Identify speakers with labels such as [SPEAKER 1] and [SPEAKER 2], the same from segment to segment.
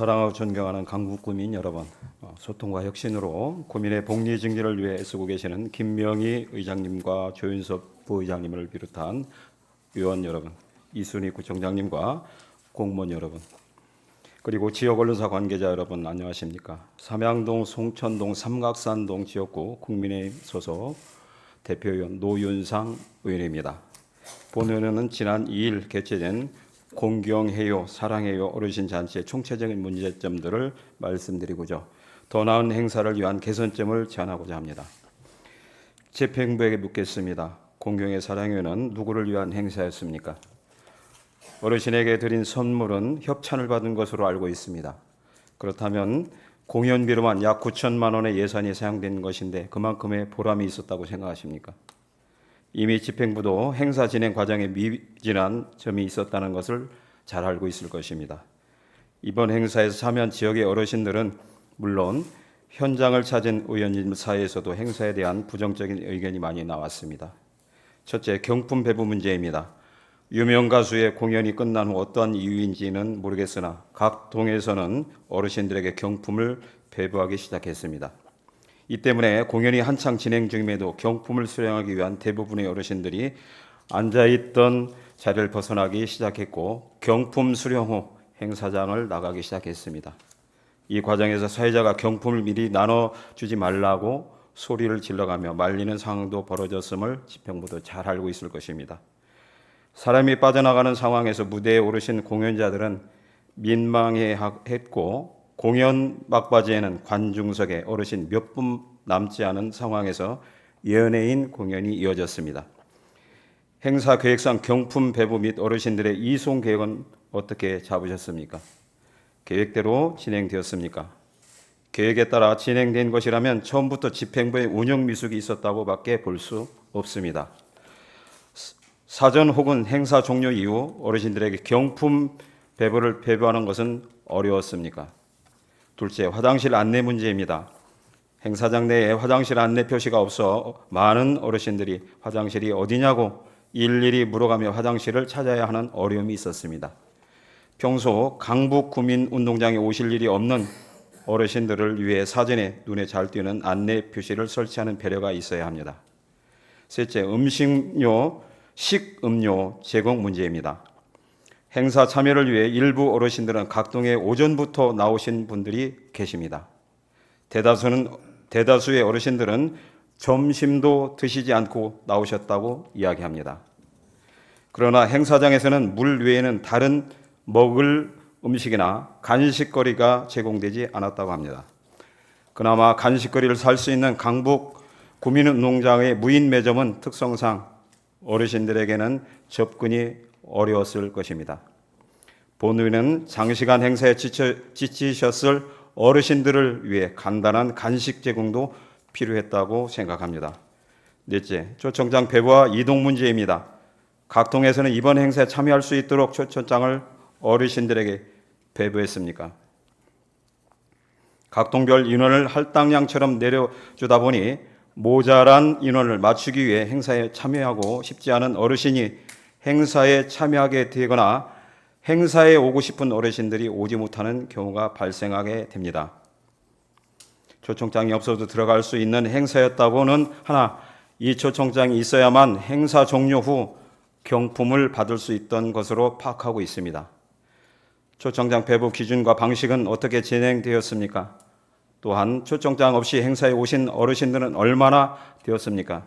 [SPEAKER 1] 사랑하고 존경하는 강북구민 여러분, 소통과 혁신으로 구민의 복리 증진을 위해 애쓰고 계시는 김명희 의장님과 조윤섭 부의장님을 비롯한 의원 여러분, 이순희 구청장님과 공무원 여러분, 그리고 지역 언론사 관계자 여러분 안녕하십니까? 삼양동, 송천동, 삼각산동 지역구 국민의힘 소속 대표의원 노윤상 의원입니다. 본 의원은 지난 2일 개최된 공경해요, 사랑해요 어르신 잔치의 총체적인 문제점들을 말씀드리고자 더 나은 행사를 위한 개선점을 제안하고자 합니다. 집행부에게 묻겠습니다. 공경해 사랑해요는 누구를 위한 행사였습니까? 어르신에게 드린 선물은 협찬을 받은 것으로 알고 있습니다. 그렇다면 공연비로만 약 9천만 원의 예산이 사용된 것인데 그만큼의 보람이 있었다고 생각하십니까? 이미 집행부도 행사 진행 과정에 미진한 점이 있었다는 것을 잘 알고 있을 것입니다. 이번 행사에서 참여한 지역의 어르신들은 물론 현장을 찾은 의원님 사이에서도 행사에 대한 부정적인 의견이 많이 나왔습니다. 첫째, 경품 배부 문제입니다. 유명 가수의 공연이 끝난 후 어떠한 이유인지는 모르겠으나 각 동에서는 어르신들에게 경품을 배부하기 시작했습니다. 이 때문에 공연이 한창 진행 중임에도 경품을 수령하기 위한 대부분의 어르신들이 앉아있던 자리를 벗어나기 시작했고 경품 수령 후 행사장을 나가기 시작했습니다. 이 과정에서 사회자가 경품을 미리 나눠주지 말라고 소리를 질러가며 말리는 상황도 벌어졌음을 집행부도 잘 알고 있을 것입니다. 사람이 빠져나가는 상황에서 무대에 오르신 공연자들은 민망해했고 공연 막바지에는 관중석에 어르신 몇 분 남지 않은 상황에서 연예인 공연이 이어졌습니다. 행사 계획상 경품 배부 및 어르신들의 이송 계획은 어떻게 잡으셨습니까? 계획대로 진행되었습니까? 계획에 따라 진행된 것이라면 처음부터 집행부의 운영 미숙이 있었다고 밖에 볼 수 없습니다. 사전 혹은 행사 종료 이후 어르신들에게 경품 배부를 배부하는 것은 어려웠습니까? 둘째, 화장실 안내 문제입니다. 행사장 내에 화장실 안내 표시가 없어 많은 어르신들이 화장실이 어디냐고 일일이 물어가며 화장실을 찾아야 하는 어려움이 있었습니다. 평소 강북구민운동장에 오실 일이 없는 어르신들을 위해 사전에 눈에 잘 띄는 안내 표시를 설치하는 배려가 있어야 합니다. 셋째, 식음료 제공 문제입니다. 행사 참여를 위해 일부 어르신들은 각동에 오전부터 나오신 분들이 계십니다. 대다수의 어르신들은 점심도 드시지 않고 나오셨다고 이야기합니다. 그러나 행사장에서는 물 외에는 다른 먹을 음식이나 간식거리가 제공되지 않았다고 합니다. 그나마 간식거리를 살 수 있는 강북 구민운동장의 무인 매점은 특성상 어르신들에게는 접근이 어려웠을 것입니다. 본의는 장시간 행사에 지치셨을 어르신들을 위해 간단한 간식 제공도 필요했다고 생각합니다. 넷째, 초청장 배부와 이동 문제입니다. 각 동에서는 이번 행사에 참여할 수 있도록 초청장을 어르신들에게 배부했습니까? 각 동별 인원을 할당량처럼 내려주다 보니 모자란 인원을 맞추기 위해 행사에 참여하고 싶지 않은 어르신이 행사에 참여하게 되거나 행사에 오고 싶은 어르신들이 오지 못하는 경우가 발생하게 됩니다. 초청장이 없어도 들어갈 수 있는 행사였다고는 하나 이 초청장이 있어야만 행사 종료 후 경품을 받을 수 있던 것으로 파악하고 있습니다. 초청장 배부 기준과 방식은 어떻게 진행되었습니까? 또한 초청장 없이 행사에 오신 어르신들은 얼마나 되었습니까?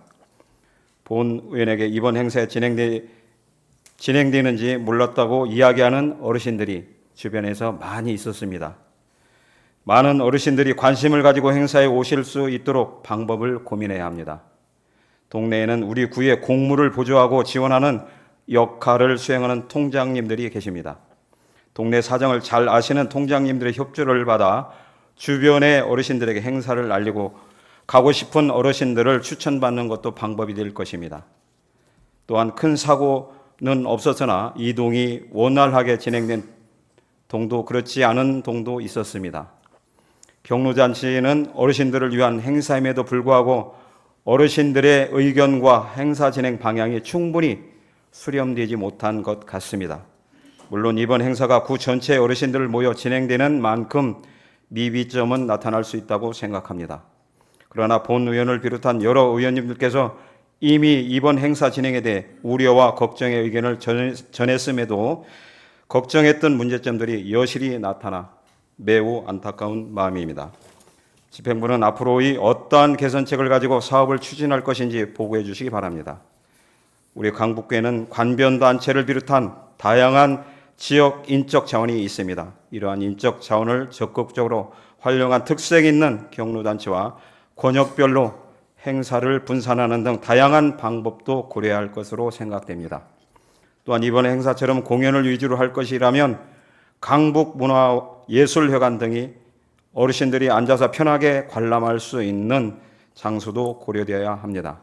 [SPEAKER 1] 본 의원에게 이번 행사에 진행되는지 몰랐다고 이야기하는 어르신들이 주변에서 많이 있었습니다. 많은 어르신들이 관심을 가지고 행사에 오실 수 있도록 방법을 고민해야 합니다. 동네에는 우리 구의 공무를 보조하고 지원하는 역할을 수행하는 통장님들이 계십니다. 동네 사정을 잘 아시는 통장님들의 협조를 받아 주변의 어르신들에게 행사를 알리고 가고 싶은 어르신들을 추천받는 것도 방법이 될 것입니다. 또한 큰 사고는 없었으나 이동이 원활하게 진행된 동도 그렇지 않은 동도 있었습니다. 경로잔치는 어르신들을 위한 행사임에도 불구하고 어르신들의 의견과 행사 진행 방향이 충분히 수렴되지 못한 것 같습니다. 물론 이번 행사가 구 전체 어르신들 모여 진행되는 만큼 미비점은 나타날 수 있다고 생각합니다. 그러나 본 의원을 비롯한 여러 의원님들께서 이미 이번 행사 진행에 대해 우려와 걱정의 의견을 전했음에도 걱정했던 문제점들이 여실히 나타나 매우 안타까운 마음입니다. 집행부는 앞으로의 어떠한 개선책을 가지고 사업을 추진할 것인지 보고해 주시기 바랍니다. 우리 강북구에는 관변단체를 비롯한 다양한 지역 인적 자원이 있습니다. 이러한 인적 자원을 적극적으로 활용한 특색 있는 경로단체와 권역별로 행사를 분산하는 등 다양한 방법도 고려해야 할 것으로 생각됩니다. 또한 이번 행사처럼 공연을 위주로 할 것이라면 강북문화예술회관 등이 어르신들이 앉아서 편하게 관람할 수 있는 장소도 고려되어야 합니다.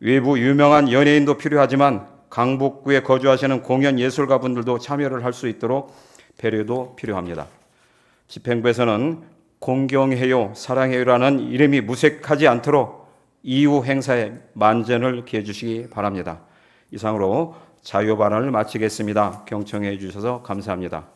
[SPEAKER 1] 외부 유명한 연예인도 필요하지만 강북구에 거주하시는 공연 예술가분들도 참여를 할 수 있도록 배려도 필요합니다. 집행부에서는 공경해요, 사랑해요라는 이름이 무색하지 않도록 이후 행사에 만전을 기해 주시기 바랍니다. 이상으로 자유 발언을 마치겠습니다. 경청해 주셔서 감사합니다.